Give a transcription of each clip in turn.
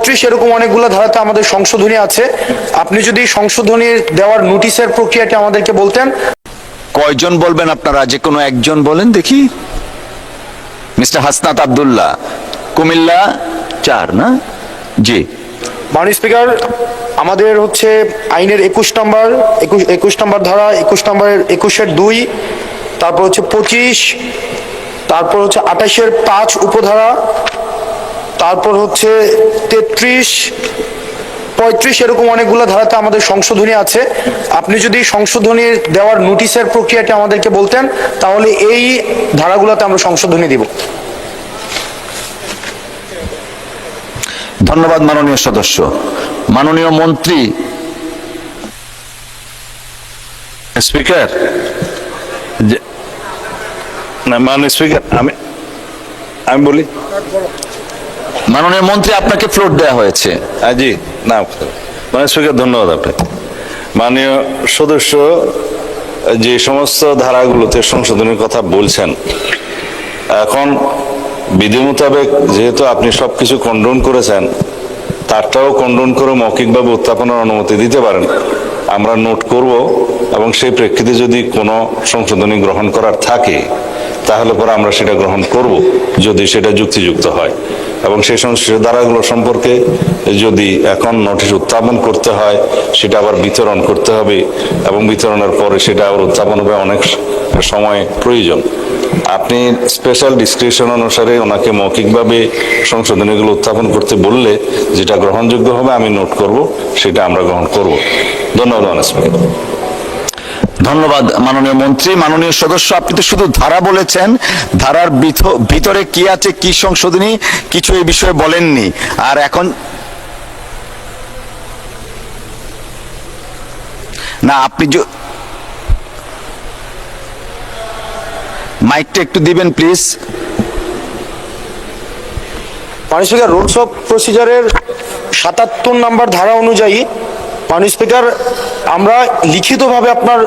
35 এরকম অনেকগুলো ধারাতে আমাদের সংশোধনী আছে। আপনি যদি সংশোধনী দেওয়ার নোটিশের প্রক্রিয়াটি আমাদেরকে বলতেন। কয়জন বলবেন আপনারা? যে কোনো একজন বলেন দেখি। মিস্টার হাসনাত আব্দুল্লাহ, কুমিল্লা 4 না? জি। মাননীয় স্পিকার, আমাদের হচ্ছে আইনের 21 নম্বর ধারা, 21 নম্বরের 21-এর 2, তারপর হচ্ছে 25, তারপর হচ্ছে 28-এর 5 উপধারা, তারপর হচ্ছে 33, 35 এরকম অনেকগুলো ধারাতে আমাদের সংশোধনী আছে। আপনি যদি সংশোধনী দেওয়ার নোটিশের প্রক্রিয়াটি আমাদেরকে বলতেন, তাহলে এই ধারাগুলোতে আমরা সংশোধনী দিব। ধন্যবাদ মাননীয় সদস্য। মাননীয় মন্ত্রী। স্পিকার, না মাননীয় স্পিকার, আমি বলি। মাননীয় মন্ত্রী, আপনাকে ফ্লোর দেওয়া হয়েছে। জি, না মাননীয় স্পিকার, ধন্যবাদ আপনাকে। মাননীয় সদস্য যে সমস্ত ধারাগুলোতে সংশোধনের কথা বলছেন, এখন বিধি মোতাবেক যেহেতু আপনি সবকিছু কন্ডোন করেছেন, তারটাও কন্ডোন করে মৌখিকভাবে উত্থাপনের অনুমতি দিতে পারেন, আমরা নোট করব এবং সেই প্রেক্ষিতে যদি কোনো সংশোধনী গ্রহণ করার থাকে তাহলে পরে আমরা সেটা গ্রহণ করব যদি সেটা যুক্তিযুক্ত হয়। এবং সেই সংশ্লিষ্ট ধারাগুলো সম্পর্কে যদি এখন নোটিশ উত্থাপন করতে হয়, সেটা আবার বিতরণ করতে হবে এবং বিতরণের পরে সেটা আবার উত্থাপন হবে, অনেক সময় প্রয়োজন। আপনি স্পেশাল ডিসক্রিপশন অনুসারে ওনাকে মৌখিকভাবে সংশোধনীগুলো উত্থাপন করতে বললে যেটা গ্রহণযোগ্য হবে আমি নোট করব, সেটা আমরা গ্রহণ করব। ধন্যবাদ মাননীয় স্পিকার। ধন্যবাদ মাননীয় মন্ত্রী। মাননীয় সদস্য, আপনি তো শুধু ধারা বলেছেন, ধারার ভিতরে কি আছে, কি সংশোধনী, কিছু এই বিষয়ে বলেননি। আর এখন না, আপনি মাইকটা একটু দিবেন প্লিজ। মাননীয় স্পিকার, রুলস অফ প্রসিজারের 77 নম্বর ধারা অনুযায়ী মাননীয় স্পিকার আমরা লিখিতভাবে আপনার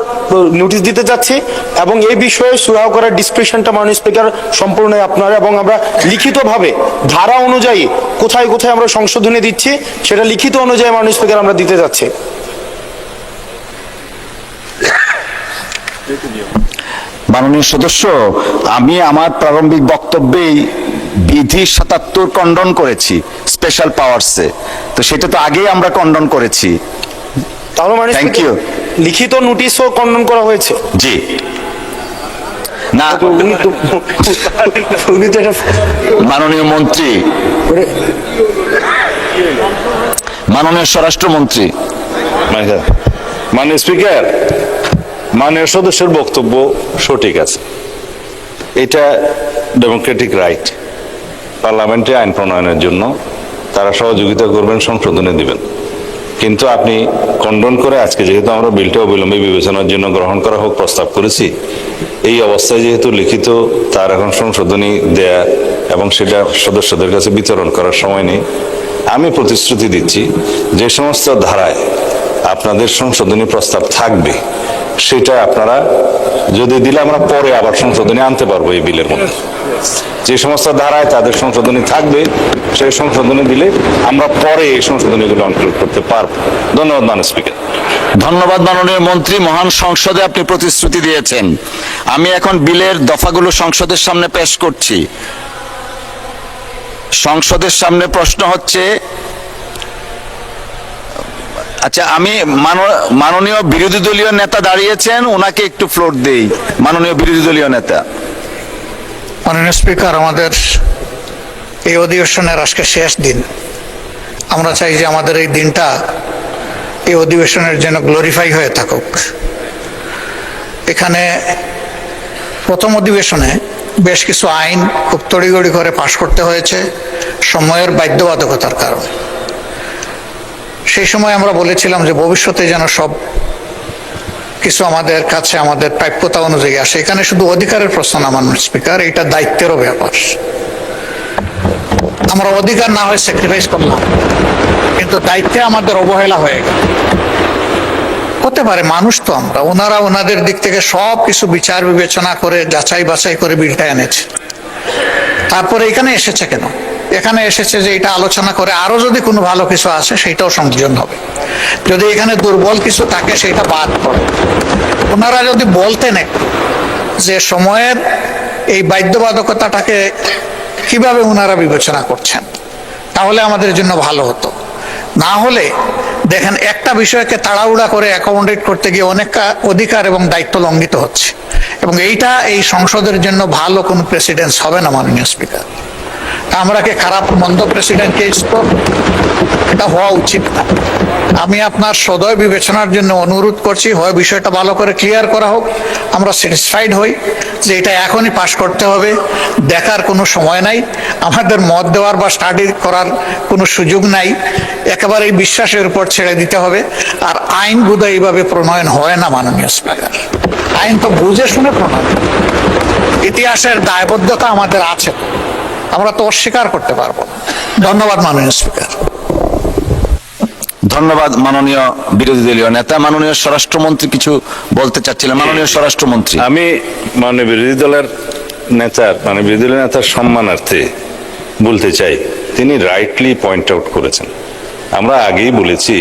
নোটিশ দিতে যাচ্ছি এবং এই বিষয়ে সুরাহ করার ডিসক্রিপশনটা মাননীয় স্পিকার সম্পূর্ণ আপনার, এবং আমরা লিখিতভাবে ধারা অনুযায়ী কোথায় কোথায় আমরা সংশোধনী দিচ্ছি সেটা লিখিত অনুযায়ী মাননীয় স্পিকার আমরা দিতে যাচ্ছি। মাননীয় সদস্য, আমি আমার প্রারম্ভিক বক্তব্যেই বিধি 77 কন্ডন করেছি স্পেশাল পাওয়ারসে, তো সেটা তো আগেই আমরা কন্ডন করেছি। তাহলে মাননীয় স্পিকার লিখিত নোটিশও কন্ডন করা হয়েছে। জি না, মাননীয় মন্ত্রী, মাননীয় স্বরাষ্ট্রমন্ত্রী। মাননীয় স্পিকার, মাননীয় সদস্যের বক্তব্য সঠিক আছে। এটা ডেমোক্রেটিক রাইট, পার্লামেন্টে আইন প্রণয়নের জন্য তারা সহযোগিতা করবেন, সংশোধনী দিবেন। কিন্তু আপনি কন্ডন করে আজকে যেহেতু আমরা বিলটা অবিলম্বে বিবেচনার জন্য গ্রহণ করা হোক প্রস্তাব করেছি, এই অবস্থায় যেহেতু লিখিত তার এখন সংশোধনী দেয়া এবং সেটা সদস্যদের কাছে বিতরণ করার সময় নেই, আমি প্রতিশ্রুতি দিচ্ছি যে সমস্ত ধারায় আপনাদের সংশোধনী প্রস্তাব থাকবে সেটা আপনারা যদি দিলে আমরা পরে আবার সংশোধনী আনতে পারবো এই বিলের মধ্যে। যে সমস্ত ধারায় তাদের সংশোধনী থাকবে সেই সংশোধনী দিলে আমরা পরে এই সংশোধনীগুলো ইনক্লুড করতে পারবো। ধন্যবাদ মাননীয় স্পিকার। ধন্যবাদ মাননীয় মন্ত্রী। মহান সংসদে আপনি প্রতিশ্রুতি দিয়েছেন। আমি এখন বিলের দফাগুলো সংসদের সামনে পেশ করছি। সংসদের সামনে প্রশ্ন হচ্ছে, আচ্ছা আমি মাননীয় বিরোধী দলীয় নেতা দাঁড়িয়েছেন, ওনাকে একটু ফ্লোর দেই। মাননীয় বিরোধী দলীয় নেতা। মাননীয় স্পিকার, আমাদের এই অধিবেশনের আজকে শেষ দিন। আমরা চাই যে আমাদের এই দিনটা এই অধিবেশনের জন্য গ্লোরিফাই হয়ে থাকুক। এখানে প্রথম অধিবেশনে বেশ কিছু আইন খুব তড়িঘড়ি করে পাশ করতে হয়েছে সময়ের বাধ্যবাধকতার কারণে। সেই সময় আমরা বলেছিলাম যে ভবিষ্যতে যেন সব কিছু আমাদের কাছে আমাদের প্রাপ্যতা অনুযায়ী আসে। এখানে শুধু অধিকারের প্রশ্ন না মাননীয় স্পিকার, এটা দায়িত্বেরও ব্যাপার। আমরা অধিকার না হয় স্যাক্রিফাইস করলাম, কিন্তু দায়িত্বে আমাদের অবহেলা হয়ে গেল। হতে পারে, মানুষ তো আমরা, ওনারা ওনাদের দিক থেকে সব কিছু বিচার বিবেচনা করে যাচাই বাছাই করে বিলটা এনেছে, তারপরে এখানে এসেছে কেন? এখানে এসেছে যে এটা আলোচনা করে আরো যদি কোনো ভালো কিছু আসে সেটাও সংযোজন হবে। যদি এখানে দুর্বল কিছু থাকে সেটা বাদ পড়ে। ওনারা যদি বলতেন যে সময়ের এই বাধ্যবাধকতাটাকে কিভাবে ওনারা বিবেচনা করছেন, তাহলে আমাদের জন্য ভালো হতো। না হলে দেখেন একটা বিষয়কে তাড়াহুড়া করে অ্যাকোমোডেট করতে গিয়ে অনেক অধিকার এবং দায়িত্ব লঙ্ঘিত হচ্ছে, এবং এইটা এই সংসদের জন্য ভালো কোনো প্রেসিডেন্স হবে না মাননীয় স্পিকার। আমরা কি খারাপ মন্দ প্রেসিডেন্টকে এটা হওয়া উচিত না। আমি আপনার সদয় বিবেচনার জন্য অনুরোধ করছি, হয় বিষয়টা ভালো করে ক্লিয়ার করা হোক, আমরা স্যাটিসফাইড হই যে এটা এখনই পাশ করতে হবে, দেখার কোনো সময় নাই, আমাদের মত দেওয়ার বা স্টাডি করার কোনো সুযোগ নাই, একেবারে এই বিশ্বাসের উপর ছেড়ে দিতে হবে। আর আইন বোধহয় এইভাবে প্রণয়ন হয় না মাননীয় স্পিকার, আইন তো বুঝে শুনে প্রণয়ন। ইতিহাসের দায়বদ্ধতা আমাদের আছে, আমরা তো অস্বীকার করতে পারবো না। ধন্যবাদ মাননীয় স্পিকার। ধন্যবাদ মাননীয় বিরোধী দলীয় নেতা। মাননীয় স্বরাষ্ট্রমন্ত্রী কিছু বলতে চাচ্ছিলেন। মাননীয় স্বরাষ্ট্রমন্ত্রী। আমি বিরোধী দলের নেতার সম্মানার্থে বলতে চাই, তিনি রাইটলি পয়েন্ট আউট করেছেন। আমরা আগেই বলেছি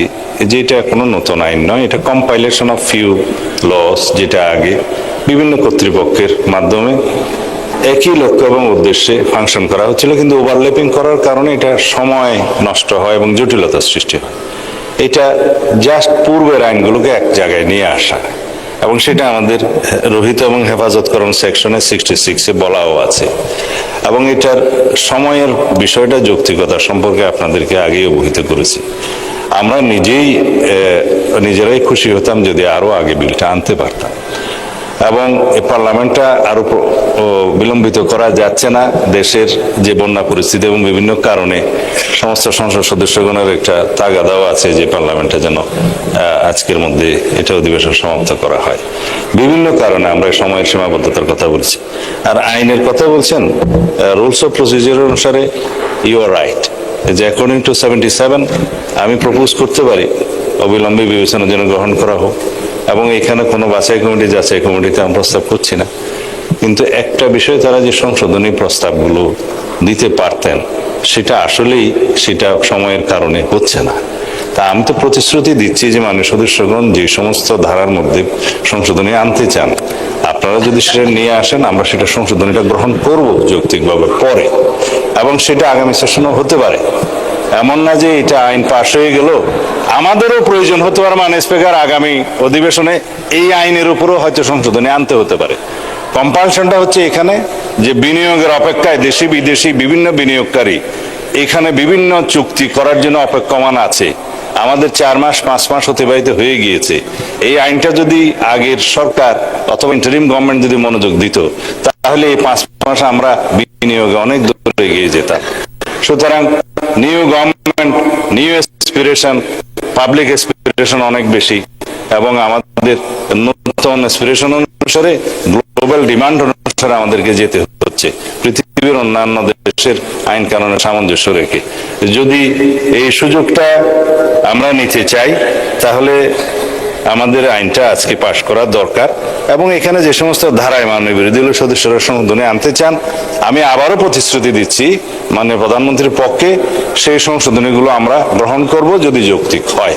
যে এটা কোনো নতুন আইন নয়, এটা কম্পাইলেশন অফ ফিউ লস, যেটা আগে বিভিন্ন কর্তৃপক্ষের মাধ্যমে একই লক্ষ্য এবং উদ্দেশ্যে ফাংশন করা হচ্ছিল, কিন্তু ওভারল্যাপিং করার কারণে এটা সময় নষ্ট হয় এবং জটিলতার সৃষ্টি হয়। এটা জাস্ট পূর্বের আইনগুলোকে এক জায়গায় নিয়ে আসা, এবং সেটা আমাদের রহিত এবং হেফাজতকরণ সেকশনে 66-এ বলাও আছে। এবং এটার সময়ের বিষয়টা যৌক্তিকতা সম্পর্কে আপনাদেরকে আগেই অবহিত করেছি। আমরা নিজেরাই খুশি হতাম যদি আরো আগে বিলটা আনতে পারতাম, এবং এই পার্লামেন্টটা আরো বিলম্বিত করা যাচ্ছে না। দেশের যে বন্যা পরিস্থিতি এবং বিভিন্ন কারণে সমস্ত সংসদ সদস্যগণের একটা তাগাদাও আছে যে পার্লামেন্টে যেন আজকের মধ্যে এটা অধিবেশন সমাপ্ত করা হয়। বিভিন্ন কারণে আমরা সময়ের সীমাবদ্ধতার কথা বলছি। আর আইনের কথা বলছেন, রুলস অফ প্রসিজিওর অনুসারে ইউ আর রাইট যে অ্যাকর্ডিং টু 77 আমি প্রপোজ করতে পারি অবিলম্বে বিবেচনার জন্য গ্রহণ করা হোক, এবং এখানে কোনো যাচাই কমিটিতে আমি প্রস্তাব করছি না। কিন্তু একটা বিষয়, তারা যে সংশোধনী প্রস্তাবগুলো দিতে পারতেন সেটা সময়ের কারণে হচ্ছে না। তা আমি তো প্রতিশ্রুতি দিচ্ছি যে মাননীয় সদস্যগণ যে সমস্ত ধারার মধ্যে সংশোধনী আনতে চান, আপনারা যদি সেটা নিয়ে আসেন, আমরা সেটা সংশোধনীটা গ্রহণ করব যৌক্তিকভাবে পরে, এবং সেটা আগামী সেশনও হতে পারে। এমন না যে এটা আইন পাশ হয়ে গেল, আমাদেরও প্রয়োজন হতে পারে মাননীয় স্পিকার আগামী অধিবেশনে এই আইনের উপরও হয়তো সংশোধনী আনতে হতে পারে। কম্পালশনটা হচ্ছে এখানে যে বিনিয়োগের অপেক্ষায় দেশি বিদেশি বিভিন্ন বিনিয়োগকারী এখানে বিভিন্ন চুক্তি করার জন্য অপেক্ষমান আছে। আমাদের 4 মাস 5 মাস অতিবাহিত হয়ে গিয়েছে। এই আইনটা যদি আগের সরকার অথবা ইন্টারিম গভর্নমেন্ট যদি মনোযোগ দিত, তাহলে এই 5 মাস আমরা বিনিয়োগে অনেক দূরে এগিয়ে যেতাম। সুতরাং new government, new aspiration, public aspiration অনেক বেশি, এবং আমাদের নতুন এসপিরেশন অনুসারে গ্লোবাল ডিমান্ড অনুসারে আমাদেরকে যেতে হচ্ছে, পৃথিবীর অন্যান্য দেশের আইন কানুনের সামঞ্জস্য রেখে। যদি এই সুযোগটা আমরা নিতে চাই, তাহলে আমাদের আইনটা আজকে পাশ করা দরকার। এবং এখানে যে সমস্ত ধারায় মাননীয় বিরোধী দলীয় সদস্যরা সংশোধনী আনতে চান, আমি আবারও প্রতিশ্রুতি দিচ্ছি মাননীয় প্রধানমন্ত্রীর পক্ষে সেই সংশোধনীগুলো আমরা গ্রহণ করব যদি যৌক্তিক হয়।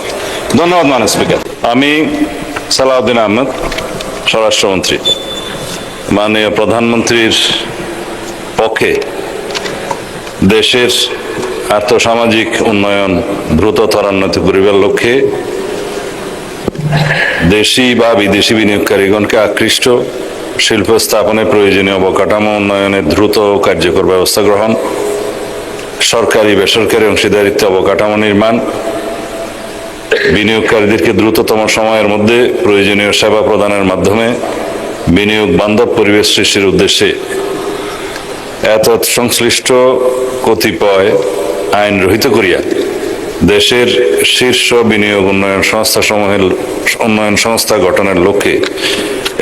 ধন্যবাদ মাননীয় স্পিকার। আমি সালাউদ্দিন আহমেদ, স্বরাষ্ট্রমন্ত্রী, মাননীয় প্রধানমন্ত্রীর পক্ষে দেশের আর্থসামাজিক উন্নয়ন দ্রুত ত্বরান্বিত করিবার লক্ষ্যে দেশি বা বিদেশি বিনিয়োগকারীগণকে আকৃষ্ট শিল্প স্থাপনে প্রয়োজনীয় অবকাঠামো উন্নয়নের দ্রুত ও কার্যকর ব্যবস্থা গ্রহণ, সরকারি বেসরকারি অংশীদারিত্ব অবকাঠামো নির্মাণ, বিনিয়োগকারীদেরকে দ্রুততম সময়ের মধ্যে প্রয়োজনীয় সেবা প্রদানের মাধ্যমে বিনিয়োগ বান্ধব পরিবেশ সৃষ্টির উদ্দেশ্যে এতৎ সংশ্লিষ্ট কতিপয় আইন রহিত করিয়া দেশের শীর্ষ বিনিয়োগ উন্নয়ন সংস্থা গঠনের লক্ষ্যে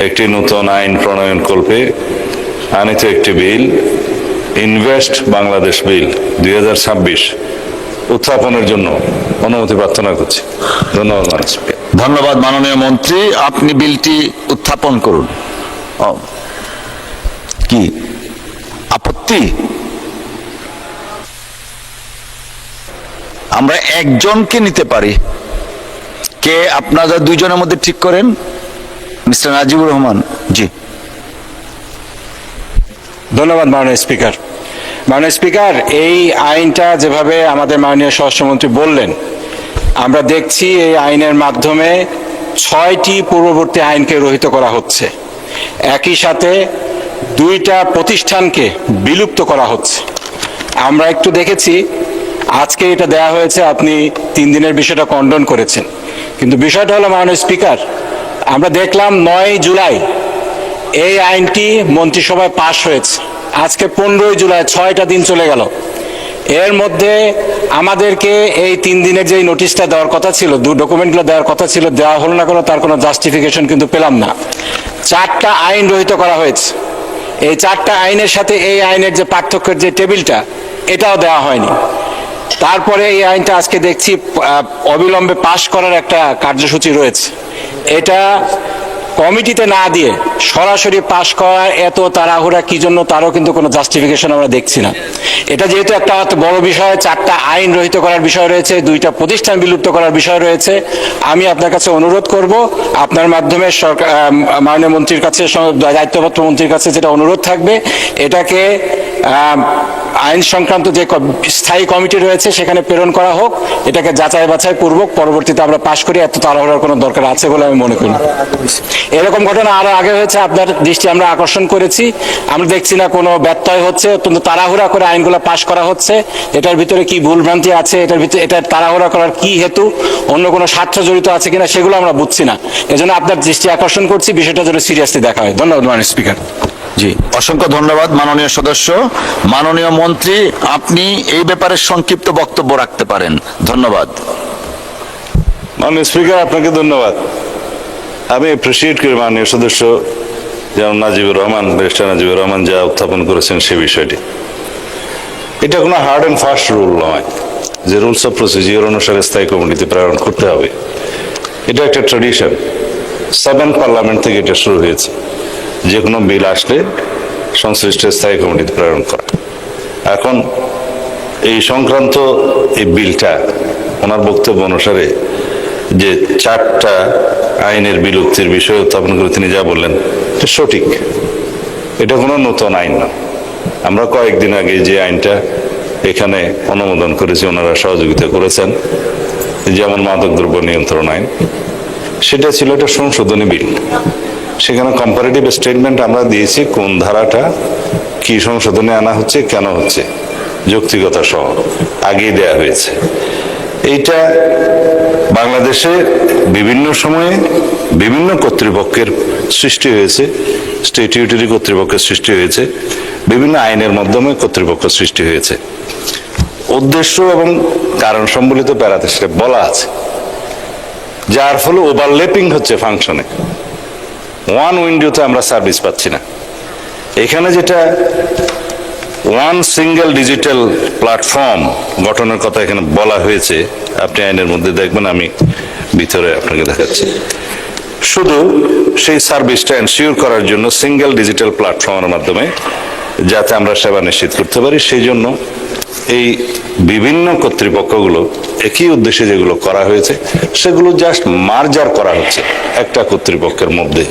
একটি নতুন আইন প্রণয়ন কল্পে আনিত একটি বিল, ইনভেস্ট বাংলাদেশ বিল 2026 উত্থাপনের জন্য অনুমতি প্রার্থনা করছি। ধন্যবাদ মাননীয় স্পিকার। ধন্যবাদ মাননীয় মন্ত্রী। আপনি বিলটি উত্থাপন করুন। কি আপত্তি? আমরা একজনকে নিতে পারি। কে আপনারা দুইজনের মধ্যে ঠিক করেন? মিস্টার নাজিবুর রহমান। জি, ধন্যবাদ মাননীয় স্পিকার। মাননীয় স্পিকার, এই আইনটা যেভাবে আমাদের মাননীয় স্বরাষ্ট্রমন্ত্রী বললেন, আমরা দেখছি এই আইনের মাধ্যমে 6টি পূর্ববর্তী আইনকে রহিত করা হচ্ছে, একই সাথে 2টা প্রতিষ্ঠানকে বিলুপ্ত করা হচ্ছে। আমরা একটু দেখেছি, আজকে এটা দেয়া হয়েছে, আপনি 3 দিনের বিষয়টা কন্ডন করেছেন, কিন্তু বিষয়টা হলো মাননীয় স্পিকার, আমরা দেখলাম 9 জুলাই এই আইনটি মন্ত্রিসভায় পাশ হয়েছে। আজকে 15 জুলাই, 6টা দিন চলে গেল। এর মধ্যে আমাদেরকে এই 3 দিনের যে নোটিশটা দেওয়ার কথা ছিল, ডকুমেন্টগুলো দেওয়ার কথা ছিল, দেওয়া হলো না, তার কোনো জাস্টিফিকেশন কিন্তু পেলাম না। 4টা আইন রহিত করা হয়েছে। এই 4টা আইনের সাথে এই আইনের যে পার্থক্যের যে টেবিলটা, এটাও দেওয়া হয়নি। তারপরে এই আইনটা আজকে দেখছি অবিলম্বে পাশ করার একটা কার্যসূচি রয়েছে। এটা কমিটিতে না দিয়ে সরাসরি পাশ করার এত তাড়াহুড়া কি জন্য, তারও কিন্তু কোনো জাস্টিফিকেশন আমরা দেখছি না। এটা যেহেতু একটা বড় বিষয়, 4টা আইন রহিত করার বিষয় রয়েছে, 2টা প্রতিষ্ঠান বিলুপ্ত করার বিষয় রয়েছে, আমি আপনার কাছে অনুরোধ করব, আপনার মাধ্যমে সরকার মাননীয় মন্ত্রীর কাছে, দায়িত্বপ্রাপ্ত মন্ত্রীর কাছে যেটা অনুরোধ থাকবে, এটাকে আইন সংক্রান্ত যে স্থায়ী কমিটি রয়েছে সেখানে প্রেরণ করা হোক, এটাকে যাচাই বাছাই পূর্বক পরবর্তীতে আমরা পাশ করি। এত তাড়াহুড়ার কোনো দরকার আছে বলে আমি মনে করি না। এরকম ঘটনা আরো আগে হয়েছে, আপনার দৃষ্টি আমরা আকর্ষণ করেছি, আমরা দেখছি না কোনো ব্যত্যয় হচ্ছে, অত্যন্ত তাড়াহুড়া করে আইনগুলো পাশ করা হচ্ছে। এটার ভিতরে কি ভুলভ্রান্তি আছে, এটার ভিতরে এটা তাড়াহুড়া করার কি হেতু, অন্য কোনো স্বার্থ জড়িত আছে কিনা, সেগুলো আমরা বুঝছি না। এজন্য আপনার দৃষ্টি আকর্ষণ করছি, বিষয়টা যেন সিরিয়াসলি দেখা হয়। ধন্যবাদ মাননীয় স্পিকার। জি, অসংখ্য ধন্যবাদ মাননীয় সদস্য। মাননীয় মন্ত্রী, আপনি এই ব্যাপারে সংক্ষিপ্ত বক্তব্য রাখতে পারেন। ধন্যবাদ। মাননীয় স্পিকার, আপনাকে ধন্যবাদ। আমি অ্যাপ্রিসিয়েট করি মাননীয় সদস্য যেমন নাজিবুর রহমান, ব্যারিস্টার নাজিবুর রহমান যা উত্থাপন করেছেন সে বিষয়টি। এটা কোনো হার্ড অ্যান্ড ফাস্ট রুল নয় যে রুলস অফ প্রসিজিওর অনুসারে স্থায়ী কমিটিতে প্রেরণ করতে হবে। এটা একটা ট্র্যাডিশন, 7 পার্লামেন্ট থেকে এটা শুরু হয়েছে, যে কোনো বিল আসলে সংশ্লিষ্ট স্থায়ী কমিটিতে প্রেরণ করা। এখন এই সংক্রান্ত এই বিলটা ওনার বক্তব্য অনুসারে যে 4টা আইনের বিলুপ্তির বিষয় উত্থাপন করে তিনি যা বললেন, এটা সঠিক। এটা কোনো নতুন আইন না। আমরা কয়েকদিন আগে যে আইনটা এখানে অনুমোদন করেছি, ওনারা সহযোগিতা করেছেন, যেমন মাদকদ্রব্য নিয়ন্ত্রণ আইন, সেটা ছিল একটা সংশোধনী বিল। সেখানে কম্পারেটিভ স্টেটমেন্ট আমরা দিয়েছি, কোন ধারাটা কি সংশোধনে আনা হচ্ছে, কেন হচ্ছে, যৌক্তিকতা সহ আগেই দেয়া হয়েছে। এইটা বাংলাদেশে বিভিন্ন সময়ে বিভিন্ন কর্তৃপক্ষের সৃষ্টি হয়েছে, স্ট্যাটিউটরি কর্তৃপক্ষের সৃষ্টি হয়েছে, বিভিন্ন আইনের মাধ্যমে কর্তৃপক্ষ সৃষ্টি হয়েছে। উদ্দেশ্য এবং কারণ সম্বলিত প্যারাতে সেটা বলা আছে, যার ফলে ওভারল্যাপিং হচ্ছে ফাংশনে। ওয়ান উইন্ডোতে আমরা সার্ভিস পাচ্ছি না। এখানে যেটা ওয়ান সিঙ্গেল ডিজিটাল প্ল্যাটফর্ম গঠনের কথা এখানে বলা হয়েছে, আপনি আইনের মধ্যে দেখবেন, আমি ভিতরে আপনাকে দেখাচ্ছি। শুধু সেই সার্ভিসটা এনশিওর করার জন্য সিঙ্গেল ডিজিটাল প্ল্যাটফর্মের মাধ্যমে যাতে আমরা সেবা নিশ্চিত করতে পারি, সেই জন্য এই বিভিন্ন কর্তৃপক্ষগুলো একই উদ্দেশ্যে যেগুলো করা হয়েছে সেগুলো জাস্ট মার্জার করা হচ্ছে একটা কর্তৃপক্ষের মধ্যে।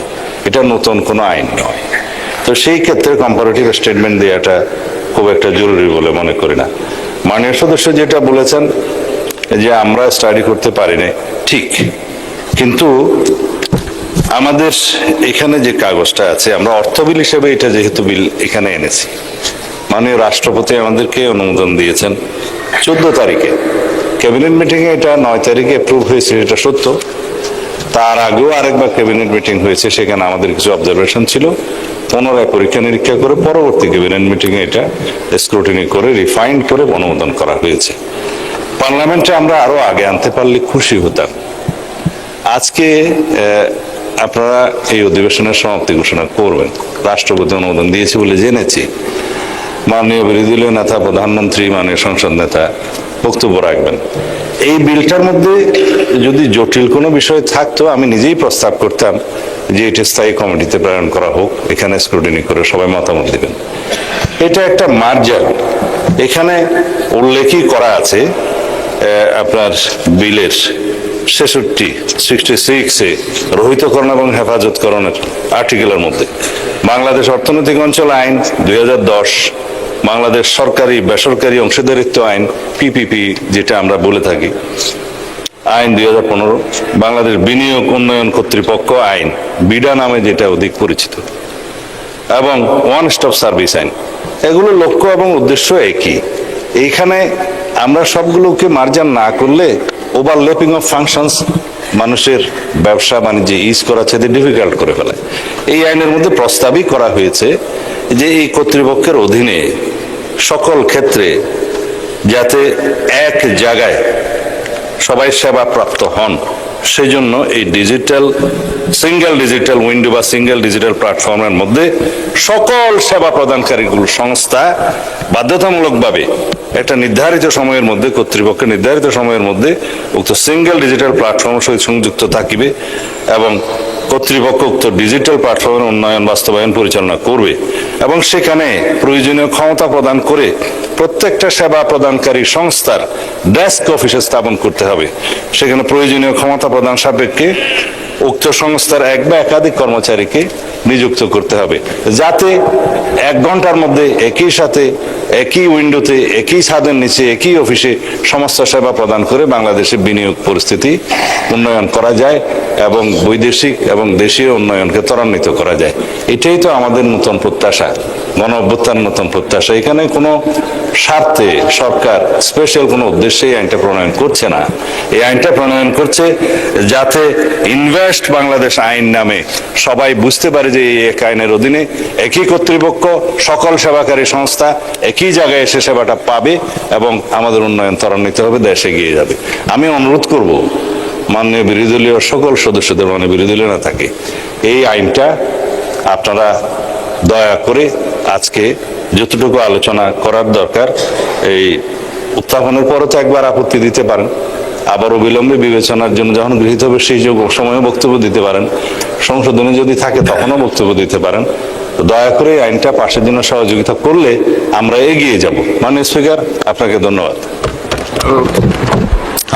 এটা নতুন কোনো আইন নয়। তো সেই ক্ষেত্রে কম্পারেটিভ স্টেটমেন্ট দেওয়াটা খুব একটা জরুরি বলে মনে করি না। মাননীয় সদস্য যেটা বলেছেন যে আমরা স্টাডি করতে পারি না, ঠিক, কিন্তু আমাদের এখানে যে কাগজটা আছে, আমরা অর্থ বিল হিসেবে এটা যেহেতু বিল এখানে এনেছি, মাননীয় রাষ্ট্রপতি আমাদেরকে অনুমোদন দিয়েছেন 14 তারিখে। ক্যাবিনেট মিটিংয়ে এটা 9 তারিখে অ্যাপ্রুভ হয়েছে, এটা সত্য। তার আগেও আরেকবার ক্যাবিনেট মিটিং হয়েছে, সেখানে আমাদের কিছু অবজারভেশন ছিল, পুনরায় পরীক্ষা নিরীক্ষা করে পরবর্তী ক্যাবিনেট মিটিংয়ে এটা স্ক্রুটিনি করে রিফাইন্ড করে অনুমোদন করা হয়েছে। পার্লামেন্টে আমরা আরো আগে আনতে পারলে খুশি হতাম। আজকে আপনারা এই অধিবেশনের সমাপ্তি ঘোষণা করবেন, রাষ্ট্রপতি অনুমোদন দিয়েছে বলে জেনেছি। মাননীয় বিরোধী দলীয় নেতা, প্রধানমন্ত্রী, মাননীয় সংসদ নেতা বক্তব্য রাখবেন। এই বিলটার মধ্যে যদি জটিল কোনো বিষয় থাকতো, আমি নিজেই প্রস্তাব করতাম যে এটি স্থায়ী কমিটিতে প্রেরণ করা হোক, এখানে স্ক্রুটিনি করে সবাই মতামত দিবেন। এটা একটা মার্জার, এখানে উল্লেখই করা আছে আপনার বিলের 66 রহিতকরণ এবং হেফাজতকরণের আর্টিকেলের মধ্যে বাংলাদেশ অর্থনৈতিক অঞ্চল আইন 2010, বাংলাদেশ সরকারি বেসরকারি অংশীদারিত্ব আইন পিপিপি যেটা আমরা বলে থাকি, আইন 2015, বাংলাদেশ বিনিয়োগ উন্নয়ন কর্তৃপক্ষ আইন বিডা নামে যেটা অধিক পরিচিত, এবং ওয়ান স্টপ সার্ভিস আইন। এগুলো লক্ষ্য এবং উদ্দেশ্য একই। এইখানে আমরা সবগুলোকে মার্জান না করলে ওভারল্যাপিং অফ ফাংশনস মানুষের ব্যবসা বাণিজ্যে ইজ করা চেয়ে ডিফিকাল্ট করে ফেলে। এই আইনের মধ্যে প্রস্তাবই করা হয়েছে যে এই কর্তৃপক্ষের অধীনে সকল ক্ষেত্রে যাতে এক জায়গায় সবাই সেবা প্রাপ্ত হন, সেজন্য এই সিঙ্গেল ডিজিটাল উইন্ডো বা সিঙ্গেল ডিজিটাল প্ল্যাটফর্মের মধ্যে সকল সেবা প্রদানকারীগুলো সংস্থা বাধ্যতামূলকভাবে একটা নির্ধারিত সময়ের মধ্যে, কর্তৃপক্ষের নির্ধারিত সময়ের মধ্যে উক্ত সিঙ্গেল ডিজিটাল প্ল্যাটফর্মের সহিত সংযুক্ত থাকিবে এবং কর্তৃপক্ষ উক্ত ডিজিটাল প্ল্যাটফর্মের উন্নয়ন বাস্তবায়ন পরিচালনা করবে এবং সেখানে প্রয়োজনীয় ক্ষমতা প্রদান করে প্রত্যেকটা সেবা প্রদানকারী সংস্থার ডেস্ক অফিসে স্থাপন করতে হবে। সেখানে প্রয়োজনীয় ক্ষমতা প্রদান সাপেক্ষে উক্ত সংস্থার এক বা একাধিক কর্মচারীকে নিযুক্ত করতে হবে, যাতে 1 ঘন্টার মধ্যে একই সাথে একই উইন্ডোতে একই ছাদের নিচে একই অফিসে সমস্ত সেবা প্রদান করে বাংলাদেশের বিনিয়োগ পরিস্থিতি উন্নয়ন করা যায় এবং বৈদেশিক এবং দেশীয় উন্নয়নকে ত্বরান্বিত করা যায়। এটাই তো আমাদের নতুন প্রত্যাশা, গণ অভ্যুত্থান নতুন প্রত্যাশা। এখানে কোনো স্বার্থে সরকার স্পেশাল কোনো উদ্দেশ্যে এই আইনটা প্রণয়ন করছে না। এই আইনটা প্রণয়ন করছে যাতে ইনভেস্ট বাংলাদেশ আইন নামে সবাই বুঝতে পারে যে এই এক আইনের অধীনে একই কর্তৃপক্ষ সকল সেবাকারী সংস্থা একই জায়গায় এসে সেবাটা পাবে এবং আমাদের উন্নয়ন ত্বরান্বিত হবে, দেশ এগিয়ে যাবে। আমি অনুরোধ করব মাননীয় বিরোধী দলীয় সকল সদস্যদের, মানে বিরোধী দলীয় না থাকে, এই আইনটা আপনারা দয়া করে আজকে যতটুকু আলোচনা করার দরকার, এই উত্থাপনের পরও তো একবার আপত্তি দিতে পারেন, আবার অবিলম্বে বিবেচনার জন্য যখন গৃহীত হবে সেই সময়ে বক্তব্য দিতে পারেন, সংশোধনে যদি থাকে তখনও বক্তব্য দিতে পারেন। তো দয়া করে আইনটা পাশের জন্য সহযোগিতা করলে আমরা এগিয়ে যাব। মাননীয় স্পিকার, আপনাকে ধন্যবাদ।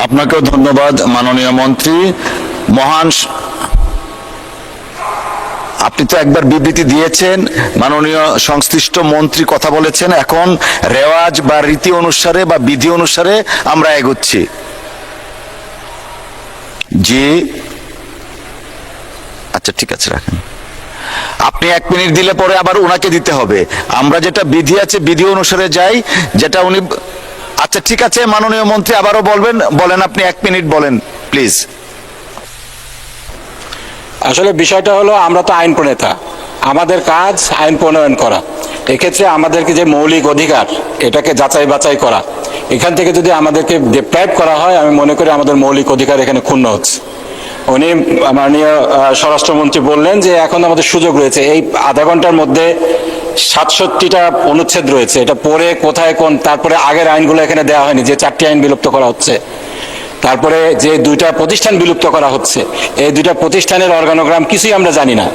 আপনাকেও ধন্যবাদ মাননীয় মন্ত্রী। আপনি তো একবার বিবৃতি দিয়েছেন, মাননীয় সংশ্লিষ্ট মন্ত্রী কথা বলেছেন, এখন রেওয়াজ বা রীতি অনুসারে বা বিধি অনুসারে আমরা এগোচ্ছি। জি, আচ্ছা ঠিক আছে, রাখেন। আপনি 1 মিনিট দিলে পরে আবার ওনাকে দিতে হবে। আমরা যেটা বিধি আছে বিধি অনুসারে যাই, যেটা উনি। আচ্ছা ঠিক আছে, মাননীয় মন্ত্রী আবারও বলেন, আপনি 1 মিনিট বলেন প্লিজ। আসলে বিষয়টা হলো, আমরা তো আইন প্রণেতা, আমাদের কাজ আইন প্রণয়ন করা। এক্ষেত্রে আমাদেরকে যে মৌলিক অধিকার, এটাকে যাচাই বাছাই করা, এখান থেকে যদি আমাদেরকে ডিপ্রাইভ করা হয়, আমি মনে করি আমাদের মৌলিক অধিকার এখানে ক্ষুণ্ণ হচ্ছে। উনি মাননীয় স্বরাষ্ট্রমন্ত্রী বললেন যে এখন আমাদের সুযোগ রয়েছে, এই আধা ঘন্টার মধ্যে 67টা অনুচ্ছেদ রয়েছে, এটা পড়ে কোথায় কোন, তারপরে আগের আইনগুলো এখানে দেওয়া হয়নি, যে 4টি আইন বিলুপ্ত করা হচ্ছে, তারপরে যে 2টা প্রতিষ্ঠান বিলুপ্ত করা হচ্ছে, এই 2টা প্রতিষ্ঠানের অর্গানোগ্রাম কিছুই আমরা জানি না।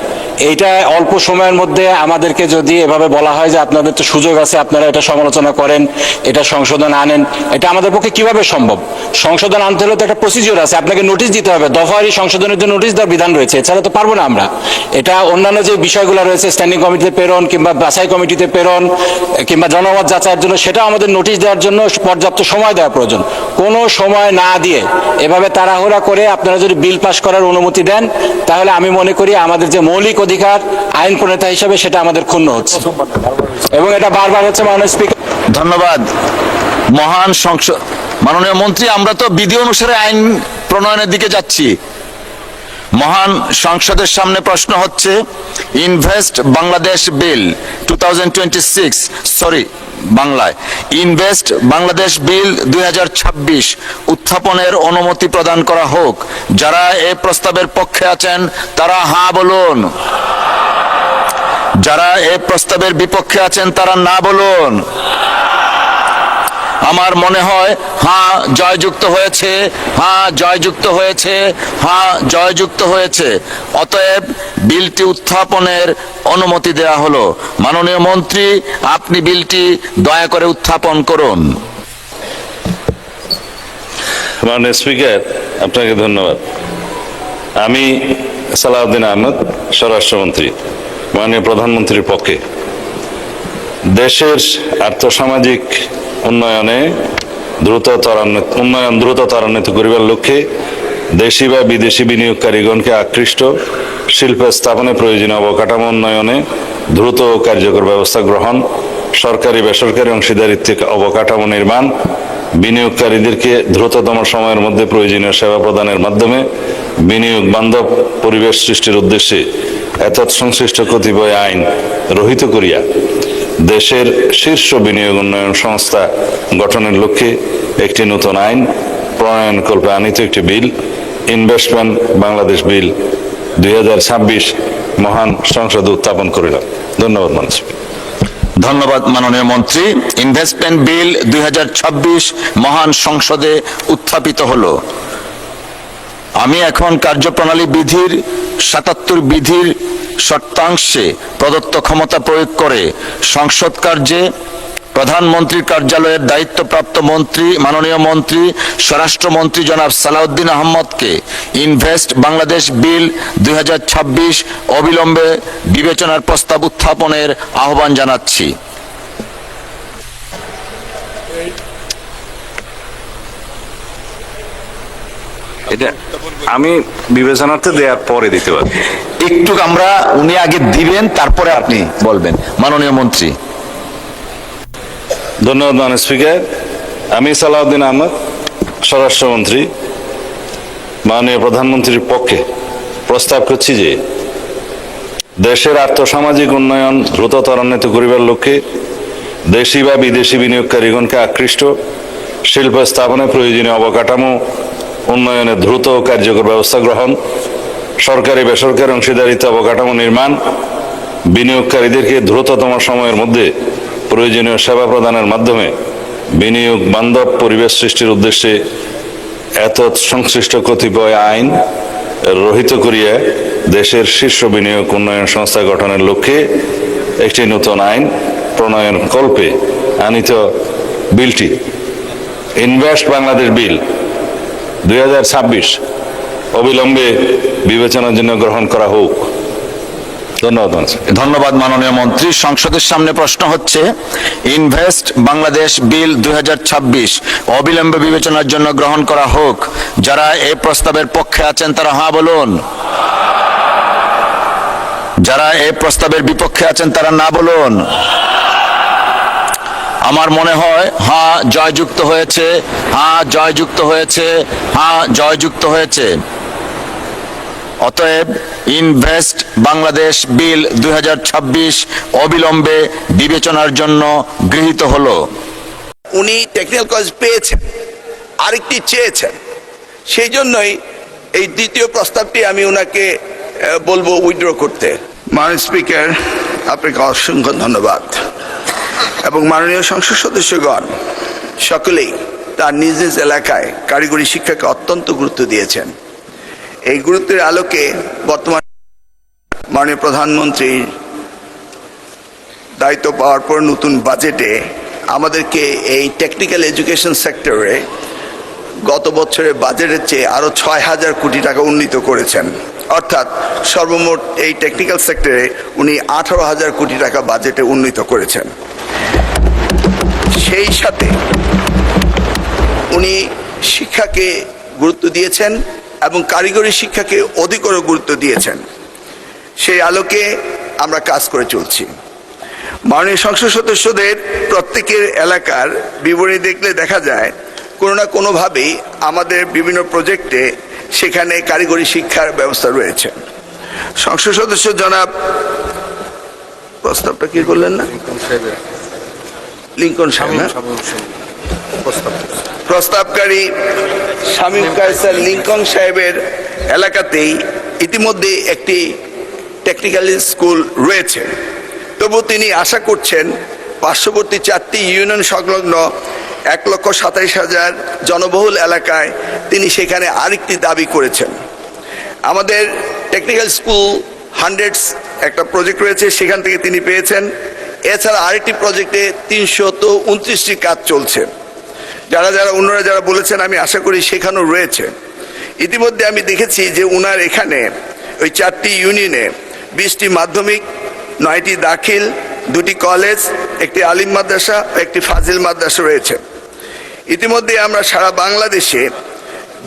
এইটা অল্প সময়ের মধ্যে আমাদেরকে যদি এভাবে বলা হয় যে আপনাদের তো সুযোগ আছে, আপনারা এটা সমালোচনা করেন, এটা সংশোধন আনেন, এটা আমাদের পক্ষে কিভাবে সম্ভব? সংশোধন আনতে হলে তো একটা প্রসিডিওর আছে, আপনাকে নোটিশ দিতে হবে, দফাওয়ারি সংশোধনের জন্য নোটিশ দেওয়ার বিধান রয়েছে, এছাড়া তো পারবো না আমরা। এটা অন্যান্য যে বিষয়গুলো রয়েছে, স্ট্যান্ডিং কমিটিতে প্রেরণ কিংবা বাছাই কমিটিতে প্রেরণ কিংবা জনমত যাচাইয়ের জন্য, সেটা আমাদের নোটিশ দেওয়ার জন্য পর্যাপ্ত সময় দেওয়া প্রয়োজন। কোনো সময় না দিয়ে এভাবে তাড়াহুড়া করে আপনারা যদি বিল পাস করার অনুমতি দেন, তাহলে আমি মনে করি আমাদের যে মৌলিক অধিকার আইন প্রণেতা হিসেবে সেটা আমাদের ক্ষুণ্ণ হচ্ছে, এবং এটা বারবার হচ্ছে। মাননীয় স্পিকার, ধন্যবাদ। মাননীয় মন্ত্রী, আমরা তো বিধি অনুসারে আইন প্রণয়নের দিকে যাচ্ছি। মহান সংসদের সামনে প্রশ্ন হচ্ছে, ইনভেস্ট বাংলাদেশ বিল 2026, সরি বাংলায়, ইনভেস্ট বাংলাদেশ বিল 2026 উত্থাপনের অনুমতি প্রদান করা হোক। যারা এই প্রস্তাবের পক্ষে আছেন তারা হ্যাঁ বলুন, যারা এই প্রস্তাবের বিপক্ষে আছেন তারা না বলুন। আমার মনে হয় হ্যাঁ জয়যুক্ত হয়েছে, হ্যাঁ জয়যুক্ত হয়েছে, হ্যাঁ জয়যুক্ত হয়েছে। অতএব বিলটি উত্থাপনের অনুমতি দেয়া হলো। মাননীয় মন্ত্রী, আপনি বিলটি দয়া করে উত্থাপন করুন। মাননীয় স্পিকার, আপনাকে ধন্যবাদ। আমি সালাউদ্দিন আহমেদ, স্বরাষ্ট্রমন্ত্রী, মাননীয় প্রধানমন্ত্রীর পক্ষে দেশের আর্থসামাজিক উন্নয়ন দ্রুত ত্বরান্বিত করিবার লক্ষ্যে দেশি বা বিদেশি বিনিয়োগকারীগণকে আকৃষ্ট শিল্প স্থাপনে প্রয়োজনীয় অবকাঠামো উন্নয়নে দ্রুত ও কার্যকর ব্যবস্থা গ্রহণ, সরকারি বেসরকারি অংশীদারিত্বে অবকাঠামো নির্মাণ, বিনিয়োগকারীদেরকে দ্রুততম সময়ের মধ্যে প্রয়োজনীয় সেবা প্রদানের মাধ্যমে বিনিয়োগ বান্ধব পরিবেশ সৃষ্টির উদ্দেশ্যে এতৎ সংশ্লিষ্ট কতিপয় আইন রহিত করিয়া দেশের শীর্ষ বিনিয়োগ উন্নয়ন সংস্থা গঠনের লক্ষ্যে একটি নতুন আইন প্রণয়নকল্পে আনিত একটি বিল, ইনভেস্টমেন্ট বাংলাদেশ বিল 2026 মহান সংসদে উত্থাপন করিলাম। ধন্যবাদ মাননীয় স্পিকার। ধন্যবাদ মাননীয় মন্ত্রী। ইনভেস্টমেন্ট বিল 2026 মহান সংসদে উত্থাপিত হলো। আমি এখন কার্যপ্রণালী বিধির 77 বিধির শর্তাংশে প্রদত্ত ক্ষমতা প্রয়োগ করে সংসদ কার্যে প্রধানমন্ত্রীর কার্যালয়ের দায়িত্বপ্রাপ্ত মন্ত্রী মাননীয় মন্ত্রী স্বরাষ্ট্রমন্ত্রী জনাব সালাউদ্দিন আহমদকে ইনভেস্ট বাংলাদেশ বিল 2026 অবিলম্বে বিবেচনার প্রস্তাব উত্থাপনের আহ্বান জানাচ্ছি। এটা আমি বিবেচনার্থে দেওয়ার পরে দিতে পারি। একটু উনি আগে দিবেন, তারপরে আপনি বলবেন। মাননীয় মন্ত্রী। ধন্যবাদ মাননীয় স্পিকার। আমি সালাউদ্দিন আহমদ, স্বরাষ্ট্রমন্ত্রী, মাননীয় প্রধানমন্ত্রীর পক্ষে প্রস্তাব করছি যে দেশের আর্থসামাজিক উন্নয়ন দ্রুত ত্বরান্বিত করিবার লক্ষ্যে দেশি বা বিদেশি বিনিয়োগকারীগণকে আকৃষ্ট শিল্প স্থাপনে প্রয়োজনীয় অবকাঠামো উন্নয়নে দ্রুত ও কার্যকর ব্যবস্থা গ্রহণ, সরকারি বেসরকারি অংশীদারিত্বে অবকাঠামো নির্মাণ, বিনিয়োগকারীদেরকে দ্রুততম সময়ের মধ্যে প্রয়োজনীয় সেবা প্রদানের মাধ্যমে বিনিয়োগ বান্ধব পরিবেশ সৃষ্টির উদ্দেশ্যে এতৎ সংশ্লিষ্ট কতিপয় আইন রহিত করিয়া দেশের শীর্ষ বিনিয়োগ উন্নয়ন সংস্থা গঠনের লক্ষ্যে একটি নতুন আইন প্রণয়ন কল্পে আনিত বিলটি ইনভেস্ট বাংলাদেশ বিল 2026 অবিলম্বে বিবেচনার জন্য গ্রহণ করা হোক। ধন্যবাদ। ধন্যবাদ মাননীয় মন্ত্রী। সংসদের সামনে প্রশ্ন হচ্ছে, ইনভেস্ট বাংলাদেশ বিল 2026 অবিলম্বে বিবেচনার জন্য গ্রহণ করা হোক। যারা এই প্রস্তাবের পক্ষে আছেন তারা হ্যাঁ বলুন, যারা এই প্রস্তাবের বিপক্ষে আছেন তারা না বলুন। আমার মনে হয় হ্যাঁ জয়যুক্ত হয়েছে, হ্যাঁ জয়যুক্ত হয়েছে, হ্যাঁ জয়যুক্ত হয়েছে। অতএব ইনভেস্ট বাংলাদেশ বিল 2026 অবিলম্বে বিবেচনার জন্য গৃহীত হলো। উনি টেকনিক্যাল কজ পেয়েছেন, আরেকটি চেয়েছেন, সেই জন্যই এই দ্বিতীয় প্রস্তাবটি আমি ওনাকে বলবো উইথড্র করতে। মাননীয় স্পিকার, আপনাকে অসংখ্য ধন্যবাদ। এবং মাননীয় সংসদ সদস্যগণ সকলেই তার নিজ নিজ এলাকায় কারিগরি শিক্ষাকে অত্যন্ত গুরুত্ব দিয়েছেন। এই গুরুত্বের আলোকে বর্তমান মাননীয় প্রধানমন্ত্রীর দায়িত্ব পাওয়ার পর নতুন বাজেটে আমাদেরকে এই টেকনিক্যাল এডুকেশন সেক্টরে গত বছরের বাজেটের চেয়ে আরও 6,000 কোটি টাকা উন্নীত করেছেন। অর্থাৎ সর্বমোট এই টেকনিক্যাল সেক্টরে উনি 18,000 কোটি টাকা বাজেটে উন্নীত করেছেন। সেই সাথে উনি শিক্ষাকে গুরুত্ব দিয়েছেন এবং কারিগরি শিক্ষাকে অধিকতর গুরুত্ব দিয়েছেন। সেই আলোকে আমরা কাজ করে চলছি। মাননীয় সংসদ সদস্যদের প্রত্যেকের এলাকার বিবরণী দেখলে দেখা যায় কোনো না কোনোভাবেই আমাদের বিভিন্ন প্রজেক্টে সেখানে কারিগরি শিক্ষার ব্যবস্থা রয়েছে। সংসদ সদস্য জনাব প্রস্তাবটা কি করলেন না, লিঙ্কন সাহেব প্রস্তাবকারী শামীম কায়সার লিঙ্কন সাহেবের এলাকাতেই ইতিমধ্যে একটি টেকনিক্যাল স্কুল রয়েছে। তবু তিনি আশা করছেন পার্শ্ববর্তী 4টি ইউনিয়ন সংলগ্ন 1,27,000 জনবহুল এলাকায় তিনি সেখানে আরেকটি দাবি করেছেন। আমাদের টেকনিক্যাল স্কুল 100 একটা প্রজেক্ট রয়েছে, সেখান থেকে তিনি পেয়েছেন। এছাড়া আরেকটি প্রজেক্টে 329টি কাজ চলছে। অন্যরা যারা বলেছেন আমি আশা করি সেখানেও রয়েছে। ইতিমধ্যে আমি দেখেছি যে উনার এখানে ওই 4টি ইউনিয়নে 20টি মাধ্যমিক, 9টি দাখিল, 2টি কলেজ, একটি আলিম মাদ্রাসা, একটি ফাজিল মাদ্রাসা রয়েছে। ইতিমধ্যে আমরা সারা বাংলাদেশে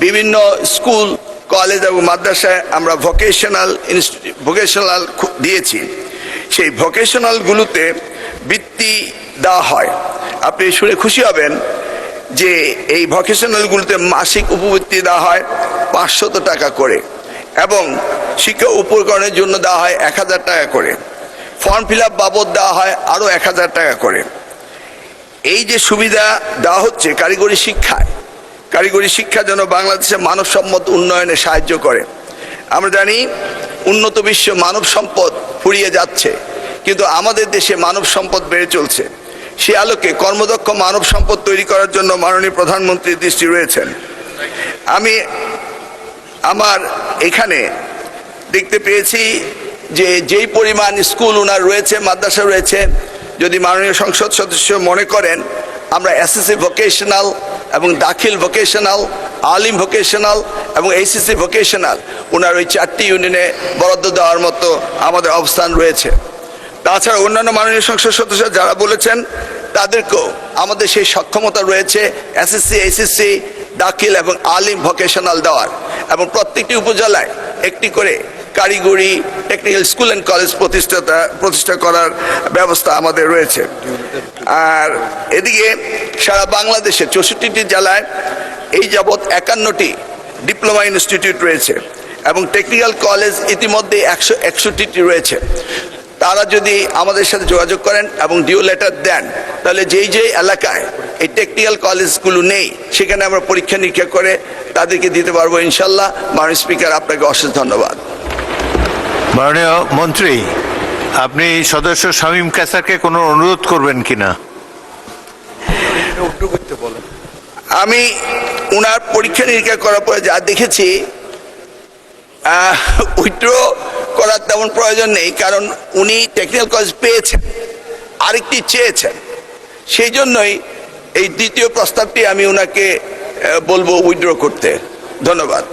বিভিন্ন স্কুল, কলেজ এবং মাদ্রাসায় আমরা ভোকেশনাল দিয়েছি। সেই ভোকেশনালগুলোতে বৃত্তি দেওয়া হয়। আপনি শুনে খুশি হবেন যে এই ভোকেশনালগুলোতে মাসিক উপবৃত্তি দেওয়া হয় 500 টাকা করে, এবং শিক্ষা উপকরণের জন্য দেওয়া হয় 1000 টাকা করে। ফর্ম ফিল আপ বাবদ দেওয়া হয় আরও 1000 টাকা করে। এই যে সুবিধা দেওয়া হচ্ছে কারিগরি শিক্ষা যেন বাংলাদেশের মানবসম্পদ উন্নয়নে সাহায্য করে। আমরা জানি উন্নত বিশ্ব মানব সম্পদ ফুরিয়ে যাচ্ছে, কিন্তু আমাদের দেশে মানব সম্পদ বেড়ে চলছে। সে আলোকে কর্মদক্ষ মানব সম্পদ তৈরি করার জন্য মাননীয় প্রধানমন্ত্রীর দৃষ্টি রয়েছেন। আমি আমার এখানে দেখতে পেয়েছি যে যেই পরিমাণ স্কুল ওনার রয়েছে, মাদ্রাসা রয়েছে, যদি মাননীয় সংসদ সদস্য মনে করেন আমরা এসএসসি ভোকেশনাল এবং দাখিল ভোকেশনাল, আলিম ভোকেশনাল এবং এইচএসসি ভোকেশনাল ওনার ওই 4টি ইউনিয়নে বরাদ্দ দেওয়ার মতো আমাদের অবস্থান রয়েছে। তাছাড়া অন্যান্য মাননীয় সংসদ সদস্য যারা বলেছেন তাদেরকেও আমাদের সেই সক্ষমতা রয়েছে এসএসসি, এইচএসসি, দাখিল এবং আলিম ভোকেশনাল দেওয়ার, এবং প্রত্যেকটি উপজেলায় একটি করে কারিগরি টেকনিক্যাল স্কুল অ্যান্ড কলেজ প্রতিষ্ঠা করার ব্যবস্থা আমাদের রয়েছে। আর এদিকে সারা বাংলাদেশে 64টি জেলায় এই যাবৎ 51টি ডিপ্লোমা ইনস্টিটিউট রয়েছে, এবং টেকনিক্যাল কলেজ ইতিমধ্যে 161টি রয়েছে। তারা যদি আমাদের সাথে যোগাযোগ করেন এবং ডিও লেটার দেন, তাহলে যেই এলাকায় এই টেকনিক্যাল কলেজগুলো নেই সেখানে আমরা পরীক্ষা নিরীক্ষা করে তাদেরকে দিতে পারবো ইনশাল্লাহ। মাননীয় স্পিকার, আপনাকে অশেষ ধন্যবাদ। মাননীয় মন্ত্রী, আপনি সদস্য শামীম কাসারকে কোনো অনুরোধ করবেন কিনা? আমি উনার পরীক্ষা নিরীক্ষা করার পরে যা দেখেছি উইথড্র করার তেমন প্রয়োজন নেই, কারণ উনি টেকনিক্যাল কলেজ পেয়েছেন, আরেকটি চেয়েছেন। সেই জন্যই এই দ্বিতীয় প্রস্তাবটি আমি উনাকে বলবো উইথড্র করতে। ধন্যবাদ।